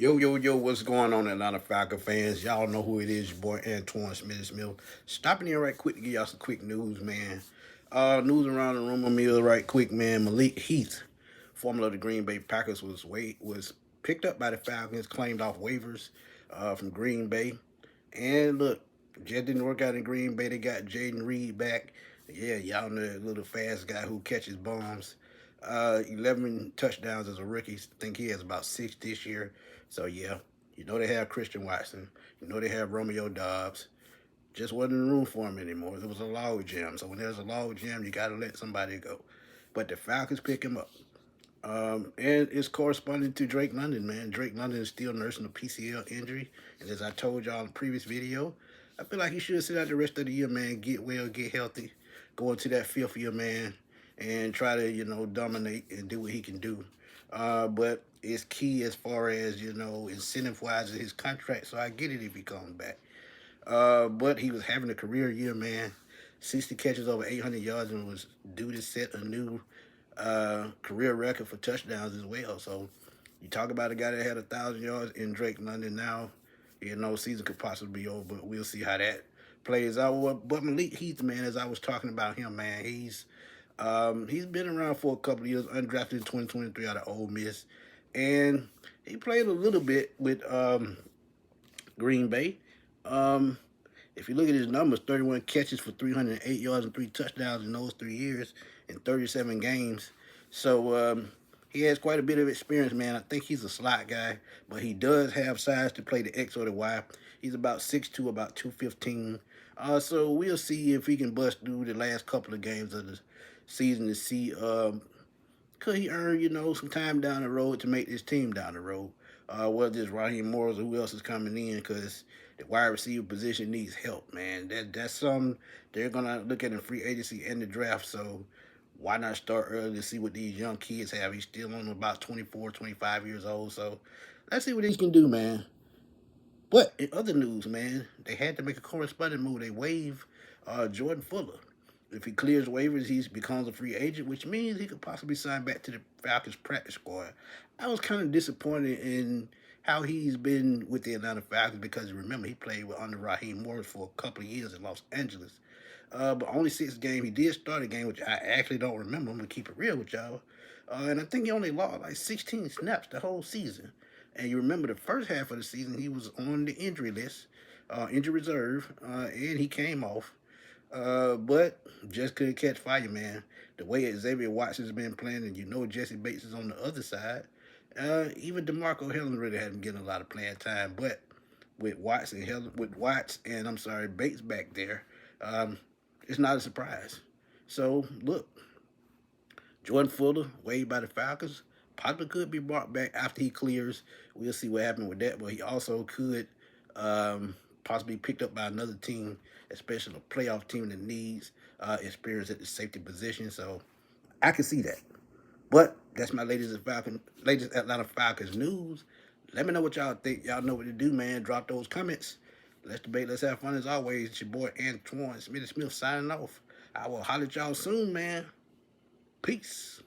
Yo, what's going on, Atlanta Falcon fans? Y'all know who it is, your boy Antoine Smith. Stopping in right quick to give y'all some quick news, man. News around the rumor mill right quick, man. Malik Heath, former of the Green Bay Packers, was picked up by the Falcons, claimed off waivers from Green Bay. And look, just didn't work out in Green Bay. They got Jaden Reed back. Yeah, y'all know that little fast guy who catches bombs. 11 touchdowns as a rookie. I think he has about six this year. So yeah, you know they have Christian Watson. You know they have Romeo Dobbs. Just wasn't room for him anymore. There was a log jam. So when there's a log jam, you got to let somebody go. But the Falcons pick him up. And it's corresponding to Drake London, man. Drake London is still nursing a PCL injury. And as I told y'all in the previous video, I feel like he should sit out the rest of the year, man. Get well, get healthy, go into that fifth year, man, and try to, dominate and do what he can do. But it's key as far as, incentive-wise in his contract, so I get it if he comes back. But he was having a career year, man. 60 catches over 800 yards and was due to set a new career record for touchdowns as well. So you talk about a guy that had 1,000 yards in Drake London now. Season could possibly be over, but we'll see how that plays out. But Malik Heath, man, as I was talking about him, man, he's been around for a couple of years, undrafted in 2023 out of Ole Miss, and he played a little bit with Green Bay. Um, if you look at his numbers, 31 catches for 308 yards and three touchdowns in those 3 years in 37 games. So he has quite a bit of experience, man. I think he's a slot guy, but he does have size to play the X or the Y. He's about 6'2", about 215. So we'll see if he can bust through the last couple of games of the season to see could he earn, some time down the road to make this team down the road. Whether it's Raheem Morris or who else is coming in, because the wide receiver position needs help, man. That's something they're gonna look at in free agency and the draft. So why not start early to see what these young kids have? He's still only about 24, 25 years old. So let's see what he can do, man. But in other news, man, they had to make a corresponding move. They waived Jordan Fuller. If he clears waivers, he becomes a free agent, which means he could possibly sign back to the Falcons practice squad. I was kind of disappointed in how he's been with the Atlanta Falcons because remember he played with under Raheem Morris for a couple of years in Los Angeles. But only 6 games. He did start a game, which I actually don't remember. I'm gonna keep it real with y'all. And I think he only lost like 16 snaps the whole season. And you remember the first half of the season, he was on the injury list, injury reserve, and he came off. But just couldn't catch fire, man. The way Xavier Watson's been playing, and Jesse Bates is on the other side. Even DeMarco Helen really hasn't getting a lot of playing time. But with Watts and Bates back there, it's not a surprise. So look, Jordan Fuller, waived by the Falcons, probably could be brought back after he clears. We'll see what happens with that. But he also could possibly be picked up by another team, especially a playoff team that needs experience at the safety position. So I can see that. But that's my latest Atlanta Falcons news. Let me know what y'all think. Y'all know what to do, man. Drop those comments. Let's debate. Let's have fun as always. It's your boy Antoine Smith signing off. I will holler at y'all soon, man. Peace.